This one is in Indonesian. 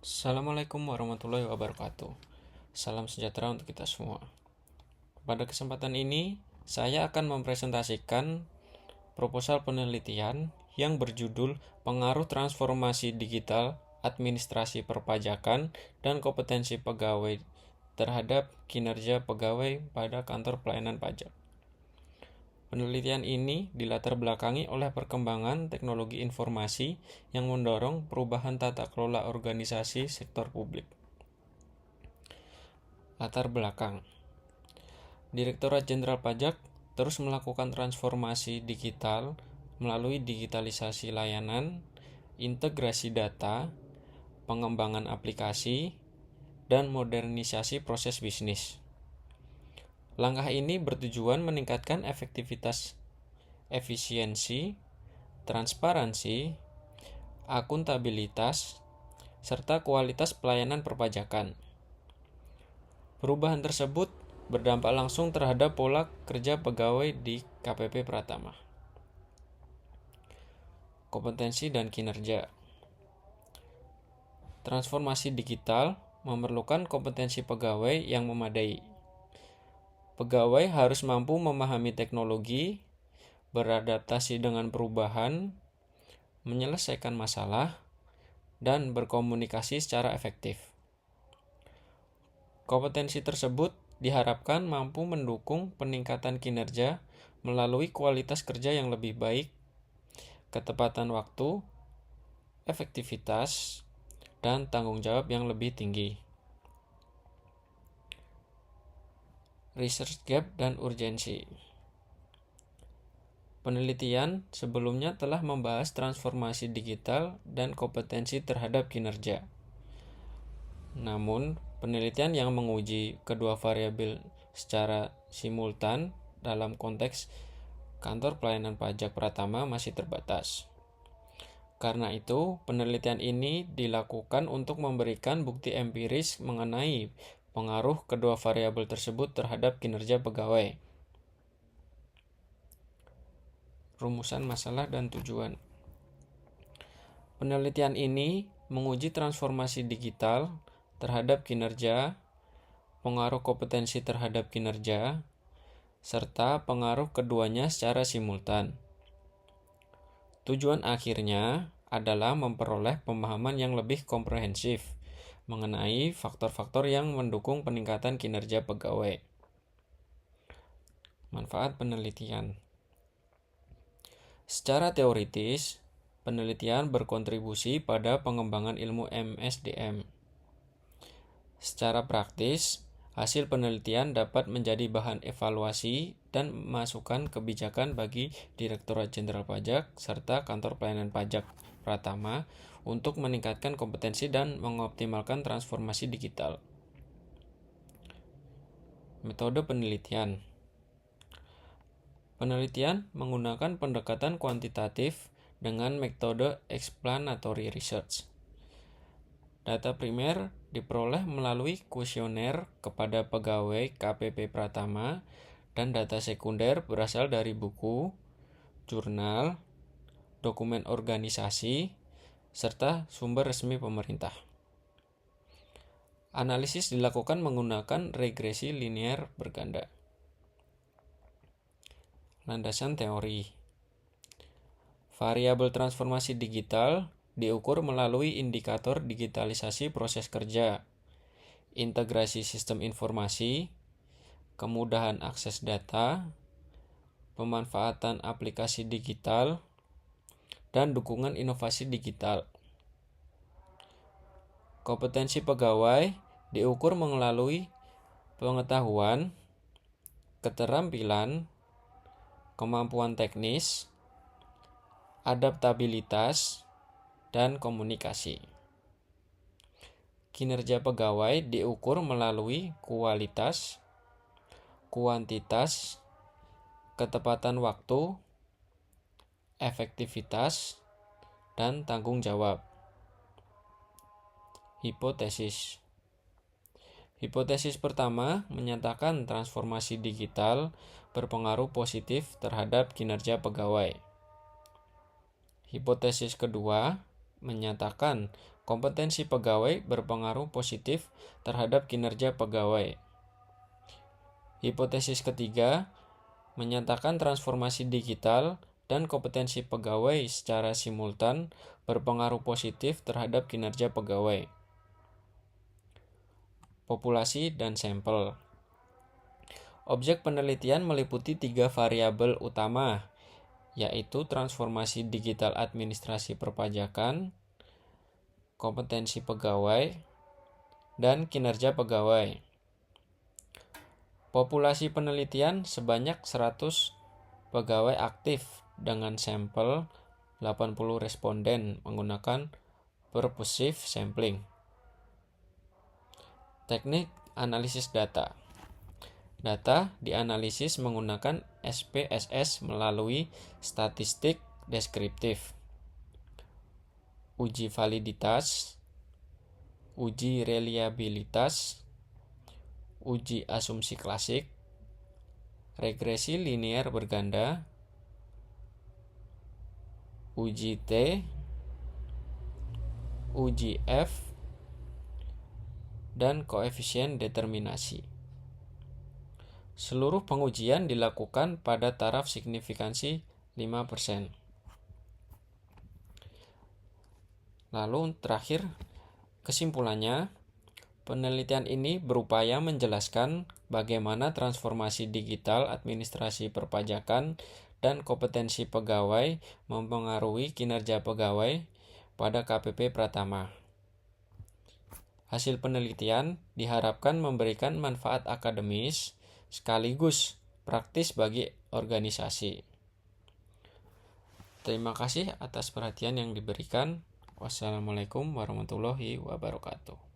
Assalamualaikum warahmatullahi wabarakatuh. Salam sejahtera untuk kita semua. Pada kesempatan ini, saya akan mempresentasikan proposal penelitian yang berjudul Pengaruh Transformasi Digital Administrasi Perpajakan dan Kompetensi Pegawai terhadap Kinerja Pegawai pada Kantor Pelayanan Pajak. Penelitian ini dilatar belakangi oleh perkembangan teknologi informasi yang mendorong perubahan tata kelola organisasi sektor publik. Latar belakang: Direktorat Jenderal Pajak terus melakukan transformasi digital melalui digitalisasi layanan, integrasi data, pengembangan aplikasi, dan modernisasi proses bisnis. Langkah ini bertujuan meningkatkan efektivitas, efisiensi, transparansi, akuntabilitas, serta kualitas pelayanan perpajakan. Perubahan tersebut berdampak langsung terhadap pola kerja pegawai di KPP Pratama. Kompetensi dan kinerja. Transformasi digital memerlukan kompetensi pegawai yang memadai. Pegawai harus mampu memahami teknologi, beradaptasi dengan perubahan, menyelesaikan masalah, dan berkomunikasi secara efektif. Kompetensi tersebut diharapkan mampu mendukung peningkatan kinerja melalui kualitas kerja yang lebih baik, ketepatan waktu, efektivitas, dan tanggung jawab yang lebih tinggi. Research gap dan urgensi. Penelitian sebelumnya telah membahas transformasi digital dan kompetensi terhadap kinerja. Namun, penelitian yang menguji kedua variabel secara simultan dalam konteks Kantor Pelayanan Pajak Pratama masih terbatas. Karena itu, penelitian ini dilakukan untuk memberikan bukti empiris mengenai pengaruh kedua variabel tersebut terhadap kinerja pegawai. Rumusan masalah dan tujuan. Penelitian ini menguji transformasi digital terhadap kinerja, pengaruh kompetensi terhadap kinerja, serta pengaruh keduanya secara simultan. Tujuan akhirnya adalah memperoleh pemahaman yang lebih komprehensif mengenai faktor-faktor yang mendukung peningkatan kinerja pegawai. Manfaat penelitian. Secara teoritis, penelitian berkontribusi pada pengembangan ilmu MSDM. Secara praktis, hasil penelitian dapat menjadi bahan evaluasi dan masukan kebijakan bagi Direktorat Jenderal Pajak serta Kantor Pelayanan Pajak Pratama untuk meningkatkan kompetensi dan mengoptimalkan transformasi digital. Metode penelitian. Penelitian menggunakan pendekatan kuantitatif dengan metode explanatory research. Data primer diperoleh melalui kuesioner kepada pegawai KPP Pratama dan data sekunder berasal dari buku, jurnal, dokumen organisasi, serta sumber resmi pemerintah. Analisis dilakukan menggunakan regresi linear berganda. Landasan teori. Variabel transformasi digital diukur melalui indikator digitalisasi proses kerja, integrasi sistem informasi, kemudahan akses data, pemanfaatan aplikasi digital, dan dukungan inovasi digital. Kompetensi pegawai diukur melalui pengetahuan, keterampilan, kemampuan teknis, adaptabilitas, dan komunikasi. Kinerja pegawai diukur melalui kualitas, kuantitas, ketepatan waktu, efektivitas, dan tanggung jawab. Hipotesis. Hipotesis pertama menyatakan transformasi digital berpengaruh positif terhadap kinerja pegawai. Hipotesis kedua menyatakan kompetensi pegawai berpengaruh positif terhadap kinerja pegawai. Hipotesis ketiga, menyatakan transformasi digital dan kompetensi pegawai secara simultan berpengaruh positif terhadap kinerja pegawai. Populasi dan sampel. Objek penelitian meliputi 3 variabel utama, yaitu transformasi digital administrasi perpajakan, kompetensi pegawai, dan kinerja pegawai. Populasi penelitian sebanyak 100 pegawai aktif dengan sampel 80 responden menggunakan purposive sampling. Teknik analisis data. Data dianalisis menggunakan SPSS melalui statistik deskriptif, uji validitas, uji reliabilitas, uji asumsi klasik, regresi linear berganda, uji T, uji F, dan koefisien determinasi. Seluruh pengujian dilakukan pada taraf signifikansi 5%. Lalu terakhir, kesimpulannya, penelitian ini berupaya menjelaskan bagaimana transformasi digital administrasi perpajakan dan kompetensi pegawai mempengaruhi kinerja pegawai pada KPP Pratama. Hasil penelitian diharapkan memberikan manfaat akademis sekaligus praktis bagi organisasi. Terima kasih atas perhatian yang diberikan. Wassalamualaikum warahmatullahi wabarakatuh.